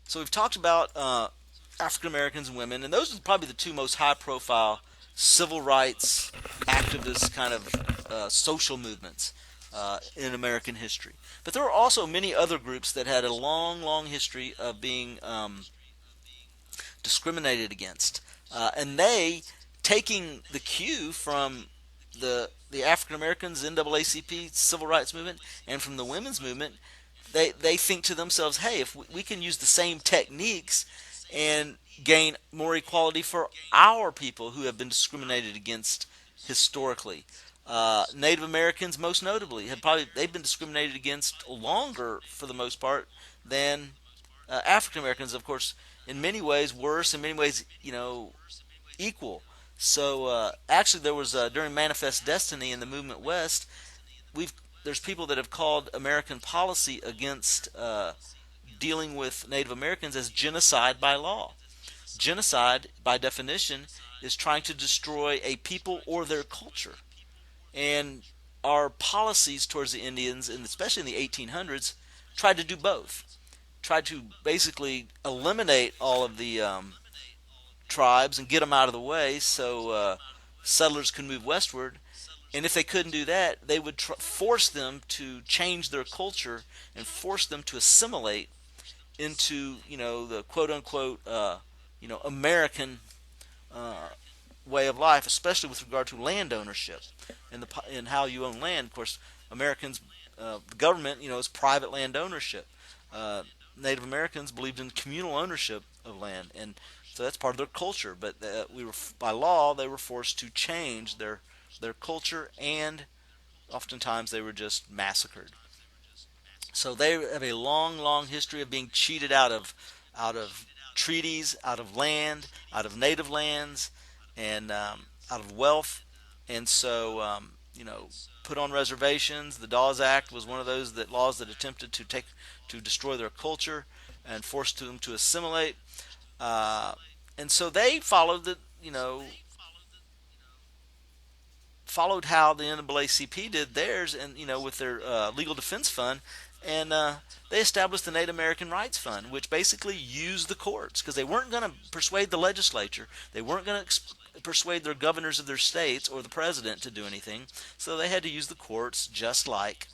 So we've talked about African Americans and women, and those are probably the two most high-profile civil rights activist kind of social movements in American history. But there were also many other groups that had a long, long history of being discriminated against, and they, taking the cue from the African Americans, NAACP, civil rights movement, and from the women's movement, they think to themselves, hey, if we can use the same techniques and gain more equality for our people who have been discriminated against historically. Native Americans, most notably, have probably they've been discriminated against longer for the most part than African Americans, of course, in many ways worse, in many ways, equal. So actually, there was during Manifest Destiny in the Movement West, we've there's people that have called American policy against dealing with Native Americans as genocide by law. Genocide, by definition, is trying to destroy a people or their culture. And our policies towards the Indians, and especially in the 1800s, tried to do both. Tried to basically eliminate all of the tribes and get them out of the way so settlers could move westward. And if they couldn't do that, they would force them to change their culture and force them to assimilate into, the quote unquote, American uh, way of life, especially with regard to land ownership and how you own land. Of course, Americans, the government, is private land ownership. Uh, Native Americans believed in communal ownership of land, and so that's part of their culture. But we were, by law, they were forced to change their culture, and oftentimes they were just massacred. So they have a long, long history of being cheated out of treaties, out of land, out of native lands, and out of wealth. And so, put on reservations. The Dawes Act was one of those laws that attempted to destroy their culture and forced them to assimilate. Uh, and so they followed how the NAACP did theirs, and with their legal defense fund, and they established the Native American Rights Fund, which basically used the courts because they weren't going to persuade the legislature, they weren't going to persuade their governors of their states or the president to do anything, so they had to use the courts just like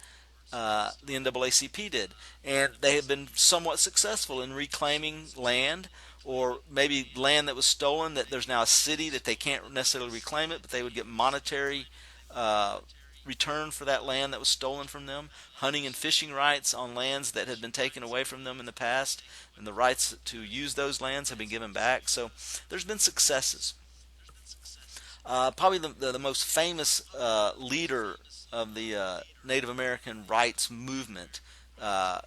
the NAACP did, and they have been somewhat successful in reclaiming land, or maybe land that was stolen. That there's now a city that they can't necessarily reclaim it, but they would get monetary uh, return for that land that was stolen from them. Hunting and fishing rights on lands that had been taken away from them in the past, and the rights to use those lands have been given back. So there's been successes. Probably the most famous leader of the Native American rights movement uh,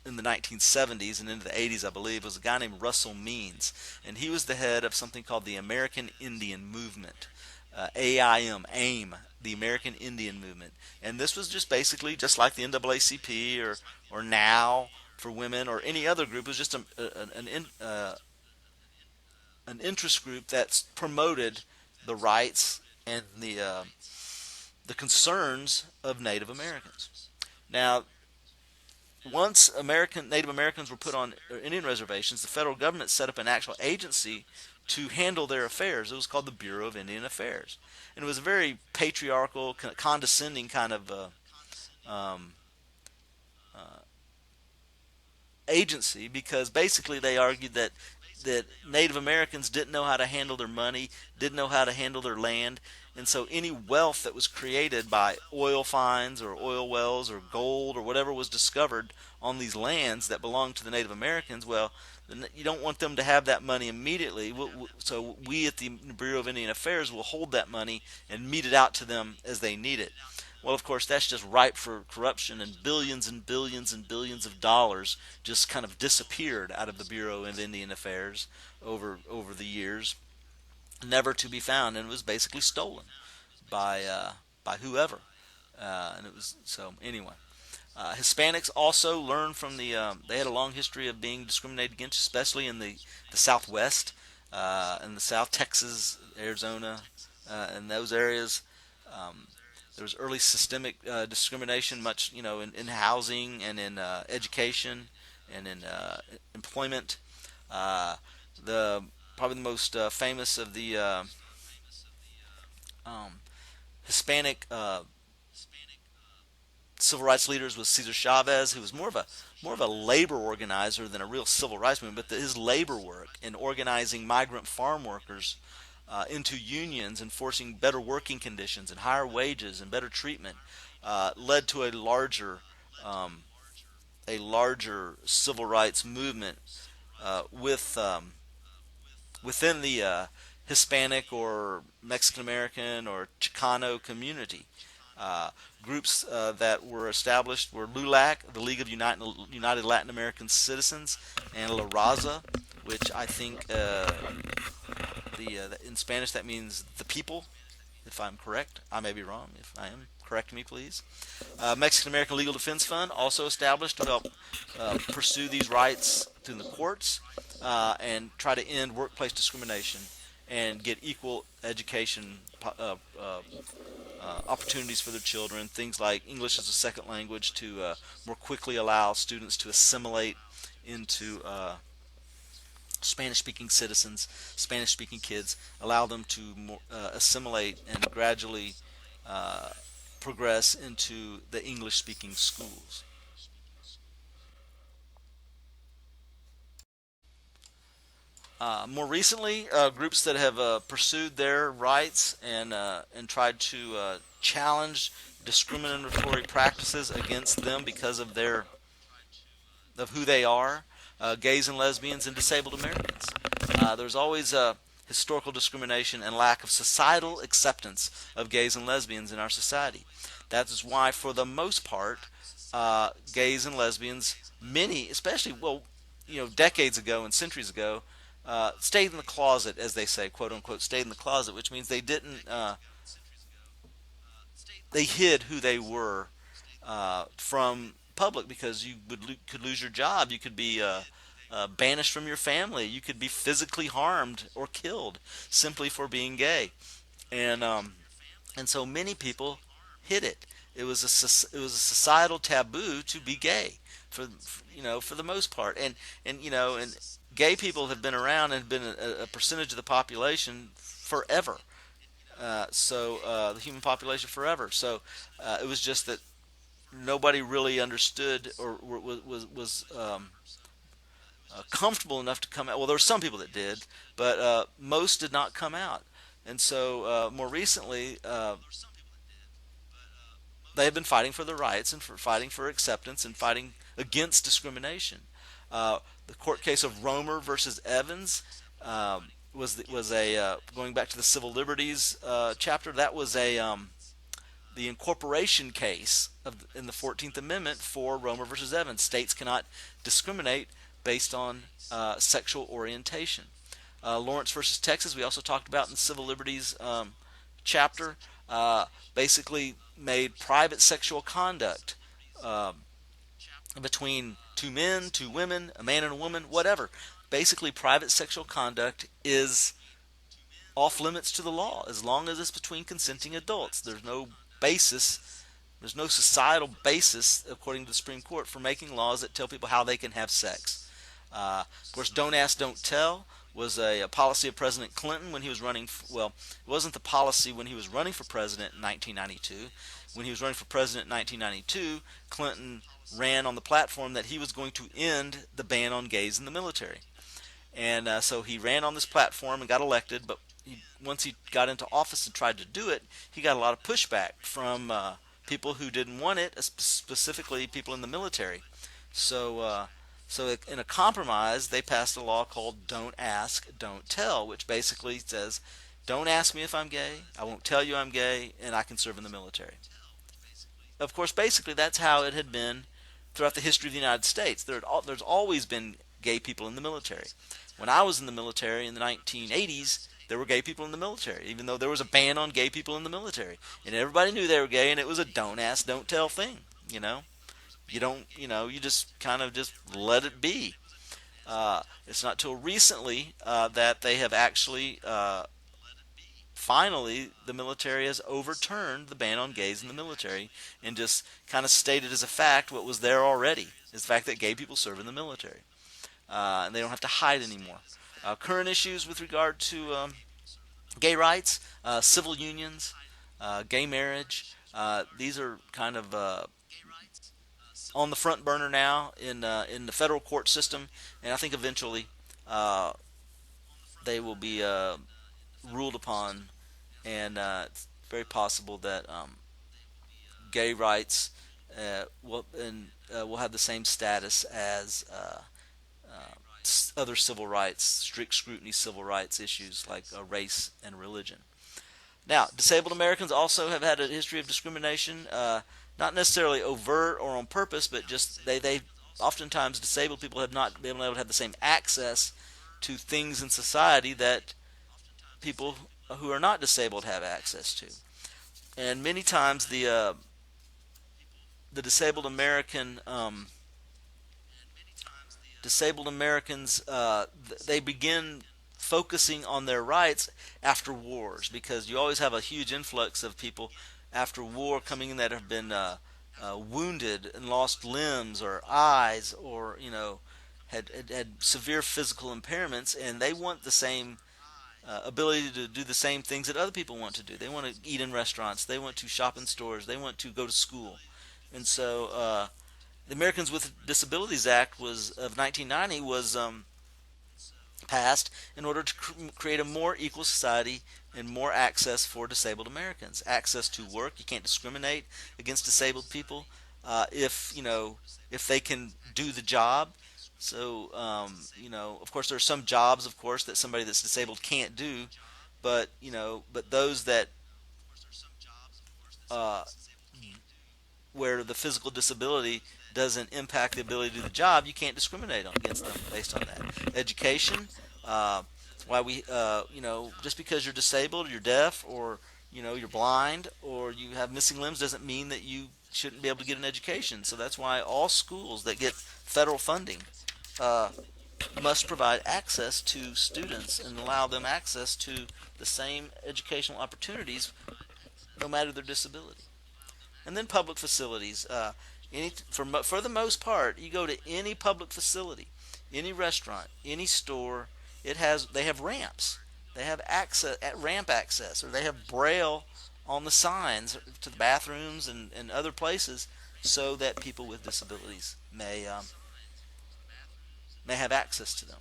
in the 1970s and into the 80s, I believe, was a guy named Russell Means. And he was the head of something called the American Indian Movement. AIM, the American Indian Movement. And this was just basically just like the NAACP or NOW for women or any other group. It was just an interest group that promoted the rights and the concerns of Native Americans. Now, once Native Americans were put on Indian reservations, the federal government set up an actual agency to handle their affairs. It was called the Bureau of Indian Affairs, and it was a very patriarchal, condescending kind of um, uh, agency, because basically they argued that Native Americans didn't know how to handle their money, didn't know how to handle their land, and so any wealth that was created by oil finds or oil wells or gold or whatever was discovered on these lands that belonged to the Native Americans, well, you don't want them to have that money immediately. So we at the Bureau of Indian Affairs will hold that money and mete it out to them as they need it. Well, of course, that's just ripe for corruption, and billions and billions and billions of dollars just kind of disappeared out of the Bureau of Indian Affairs over the years, never to be found, and it was basically stolen by whoever. And it was so anyway. Hispanics also learned from they had a long history of being discriminated against, especially in the Southwest, in the South, Texas, Arizona, and those areas. Um, there was early systemic discrimination, much in housing and in education and in employment. Uh, the Probably the most famous of the um, Hispanic civil rights leaders was Cesar Chavez, who was more of a labor organizer than a real civil rights movement. But his labor work in organizing migrant farm workers into unions and forcing better working conditions and higher wages and better treatment led to um, a larger civil rights movement within the Hispanic or Mexican American or Chicano community. Uh, Groups that were established were LULAC, the League of United Latin American Citizens, and La Raza, which I think in Spanish that means the people. If I'm correct, I may be wrong. If I am, correct me, please. Mexican American Legal Defense Fund, also established to help pursue these rights through the courts and try to end workplace discrimination and get equal education opportunities for their children. Things like English as a second language to more quickly allow students to assimilate into Spanish-speaking citizens, Spanish-speaking kids, allow them to more, assimilate and gradually uh, progress into the English-speaking schools. More recently, groups that have pursued their rights and tried to challenge discriminatory practices against them because of who they are, gays and lesbians and disabled Americans. There's always historical discrimination and lack of societal acceptance of gays and lesbians in our society. That is why, for the most part, gays and lesbians, many, especially, well, decades ago and centuries ago, stayed in the closet, as they say, quote unquote, stayed in the closet, which means they hid who they were from public because could lose your job. You could be banished from your family. You could be physically harmed or killed simply for being gay. And and so many people hid it. It was a societal taboo to be gay for the most part. And gay people have been around and have been a percentage of the population forever. The human population forever. So it was just that nobody really understood or was comfortable enough to come out. Well, there were some people that did, but most did not come out. And so more recently, they have been fighting for their rights and for fighting for acceptance and fighting against discrimination. The court case of Romer versus Evans was a going back to the civil liberties chapter. That was a the incorporation case in the 14th Amendment for Romer versus Evans. States cannot discriminate based on sexual orientation. Lawrence versus Texas, we also talked about in the civil liberties chapter, uh, basically made private sexual conduct um, between two men, two women, a man and a woman, whatever. Basically, private sexual conduct is off limits to the law as long as it's between consenting adults. Basis there's no societal basis, according to the Supreme Court, for making laws that tell people how they can have sex. Of course, don't ask, don't tell was a policy of President Clinton when he was running. Well, it wasn't the policy when he was running for president in 1992. When he was running for president in 1992, Clinton ran on the platform that he was going to end the ban on gays in the military. And so he ran on this platform and got elected. But once he got into office and tried to do it, he got a lot of pushback from people who didn't want it, specifically people in the military. So, in a compromise, they passed a law called "Don't Ask, Don't Tell," which basically says, "Don't ask me if I'm gay. I won't tell you I'm gay, and I can serve in the military." Of course, basically that's how it had been throughout the history of the United States. There's always been gay people in the military. When I was in the military in the 1980s, there were gay people in the military, even though there was a ban on gay people in the military, and everybody knew they were gay, and it was a "don't ask, don't tell" thing. You don't, you just kind of just let it be. It's not till recently that they have actually finally, the military has overturned the ban on gays in the military and just kind of stated as a fact what was there already, is the fact that gay people serve in the military. and they don't have to hide anymore. Current issues with regard to gay rights, civil unions, gay marriage. These are kind of on the front burner now in the federal court system, and I think eventually uh, they will be ruled upon, and it's very possible that gay rights will have the same status as other civil rights, strict scrutiny civil rights issues like race and religion. Now, disabled Americans also have had a history of discrimination, not necessarily overt or on purpose, but just they oftentimes disabled people have not been able to have the same access to things in society that people who are not disabled have access to. And many times the disabled Americans they begin focusing on their rights after wars, because you always have a huge influx of people after war coming in that have been wounded and lost limbs or eyes, or had severe physical impairments, and they want the same ability to do the same things that other people want to do. They want to eat in restaurants, they want to shop in stores, they want to go to school. And so the Americans with Disabilities Act was of 1990 was passed in order to create a more equal society and more access for disabled Americans. Access to work. You can't discriminate against disabled people if if they can do the job. So of course, there are some jobs, of course, that somebody that's disabled can't do, but but those that uh, where the physical disability doesn't impact the ability to do the job, you can't discriminate against them based on that. Education, uh, why we, just because you're disabled, or you're deaf, or you're blind, or you have missing limbs, doesn't mean that you shouldn't be able to get an education. So that's why all schools that get federal funding uh, must provide access to students and allow them access to the same educational opportunities, no matter their disability. And then public facilities. For the most part, you go to any public facility, any restaurant, any store, they have ramps. They have access at ramp access, or they have braille on the signs to the bathrooms and other places, so that people with disabilities may have access to them.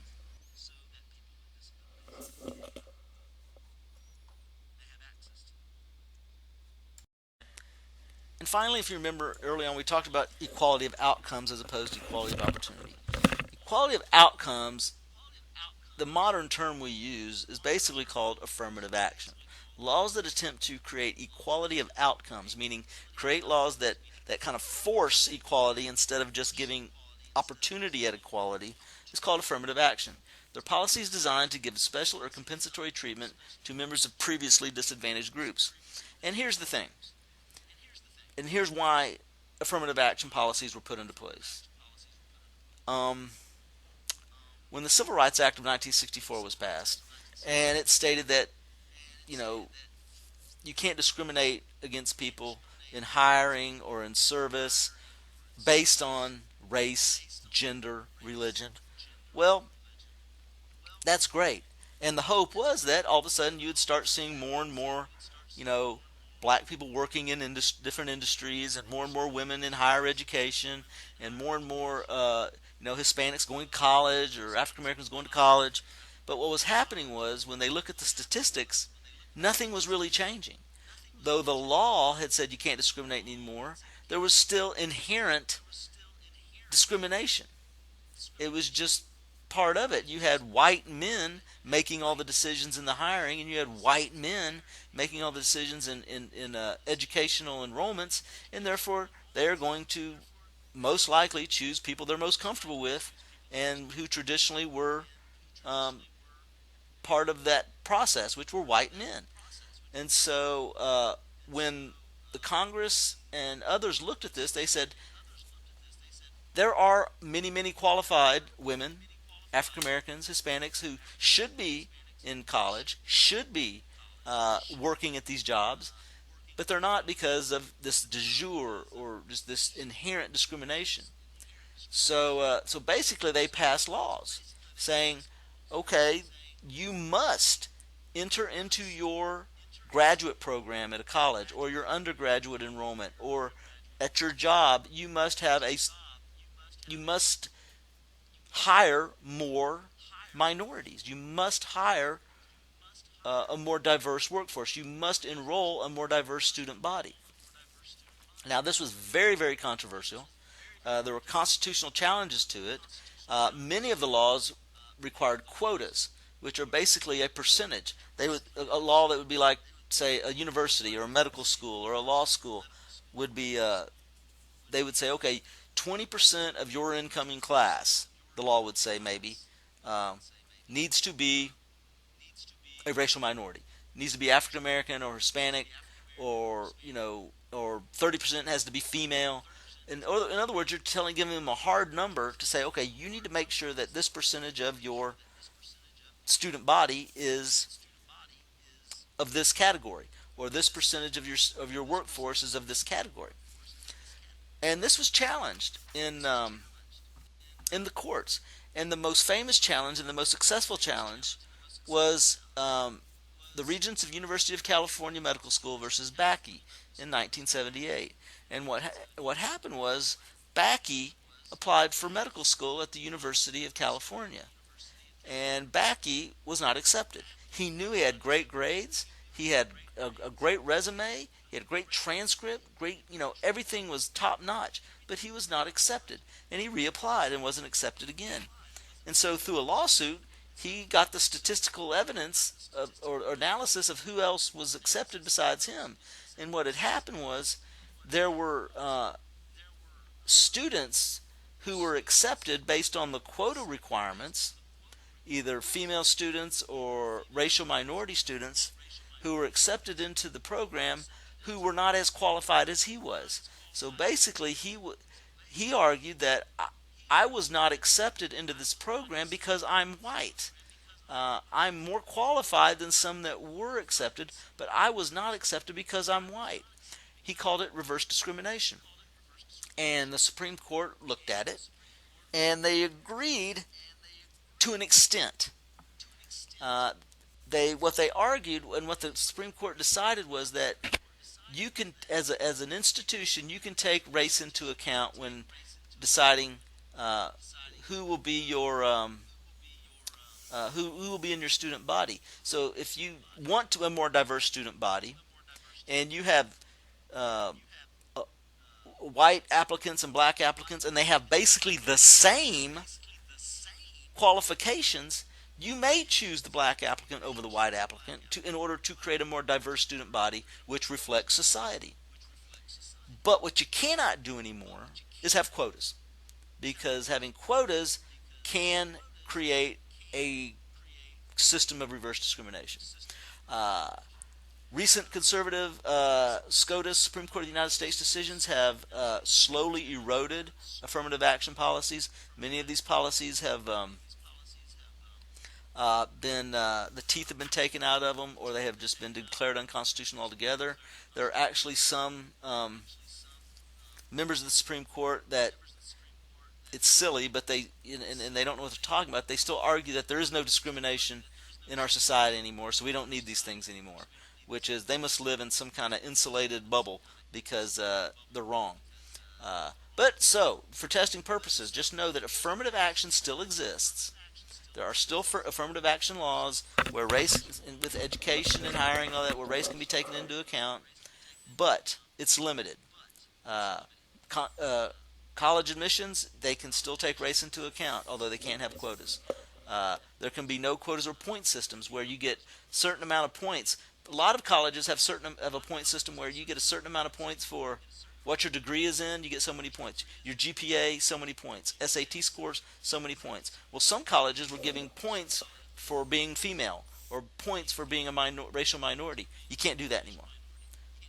And finally, if you remember early on, we talked about equality of outcomes as opposed to equality of opportunity. Equality of outcomes, the modern term we use, is basically called affirmative action. Laws that attempt to create equality of outcomes, meaning create laws that kind of force equality instead of just giving opportunity at equality, is called affirmative action. Their policies designed to give special or compensatory treatment to members of previously disadvantaged groups. And here's the thing, and here's why affirmative action policies were put into place. Um, when the Civil Rights Act of 1964 was passed, and it stated that you know you can't discriminate against people in hiring or in service based on race, gender, religion. Well, that's great. And the hope was that all of a sudden you would start seeing more and more, you know, black people working in different industries, and more women in higher education, and more, Hispanics going to college, or African Americans going to college. But what was happening was, when they look at the statistics, nothing was really changing. Though the law had said you can't discriminate anymore, there was still inherent discrimination. It was just part of it. You had white men making all the decisions in the hiring, and you had white men making all the decisions in educational enrollments, and therefore they're going to most likely choose people they're most comfortable with, and who traditionally were um, part of that process, which were white men. And so when the Congress and others looked at this, they said there are many, many qualified women, African Americans, Hispanics, who should be in college, should be working at these jobs, but they're not, because of this de jure, or just this inherent discrimination. So basically, they passed laws saying, okay, you must enter into your graduate program at a college or your undergraduate enrollment or at your job. You must hire more minorities. You must hire a more diverse workforce. You must enroll a more diverse student body. Now, this was very, very controversial. There were constitutional challenges to it. Many of the laws required quotas, which are basically a percentage. A law that would be like, say, a university or a medical school or a law school would be. They would say, okay, 20% of your incoming class, the law would say maybe, um, needs to be a racial minority. It needs to be African American or Hispanic, or or 30% has to be female. In other words, giving them a hard number to say, okay, you need to make sure that this percentage of your student body is of this category, or this percentage of your workforce is of this category. And this was challenged in the courts. And the most famous challenge and the most successful challenge was the Regents of University of California Medical School versus Backey in 1978. And what happened was Backey applied for medical school at the University of California, and Backey was not accepted. He knew he had great grades, he had a great resume, he had a great transcript, great, everything was top notch, but he was not accepted, and he reapplied and wasn't accepted again. And so through a lawsuit, he got the statistical evidence or analysis of who else was accepted besides him. And what had happened was there were students who were accepted based on the quota requirements, either female students or racial minority students, who were accepted into the program who were not as qualified as he was. So basically, he argued that I was not accepted into this program because I'm white. I'm more qualified than some that were accepted, but I was not accepted because I'm white. He called it reverse discrimination. And the Supreme Court looked at it, and they agreed to an extent. Uh, what they argued and what the Supreme Court decided was that you can, as an institution, you can take race into account when deciding uh, who will be who will be in your student body. So if you want a more diverse student body, and you have uh, uh, white applicants and black applicants, and they have basically the same qualifications, you may choose the black applicant over the white applicant in order to create a more diverse student body which reflects society. But what you cannot do anymore is have quotas, because having quotas can create a system of reverse discrimination. Uh, Recent conservative SCOTUS, Supreme Court of the United States decisions have slowly eroded affirmative action policies. Many of these policies have been the teeth have been taken out of them, or they have just been declared unconstitutional altogether. There are actually some members of the Supreme Court that it's silly, but and they don't know what they're talking about. They still argue that there is no discrimination in our society anymore, so we don't need these things anymore. Which is they must live in some kind of insulated bubble because they're wrong. But so, for testing purposes, just know that affirmative action still exists. There are still affirmative action laws where race, with education and hiring, all that, where race can be taken into account, but it's limited. Uh, co- uh, College admissions, they can still take race into account, although they can't have quotas. There can be no quotas or point systems where you get certain amount of points. A lot of colleges have a point system where you get a certain amount of points for what your degree is in. You get so many points. Your GPA, so many points. SAT scores, so many points. Well, some colleges were giving points for being female or points for being a racial minority. You can't do that anymore.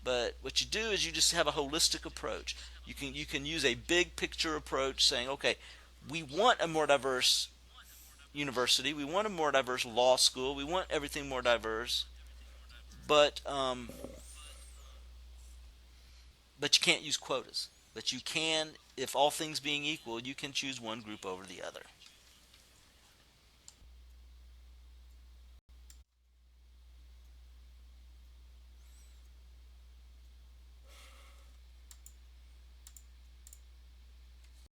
But what you do is you just have a holistic approach. You can use a big picture approach, saying, okay, we want a more diverse university, we want a more diverse law school, we want everything more diverse, but but you can't use quotas. but you can, if all things being equal, you can choose one group over the other.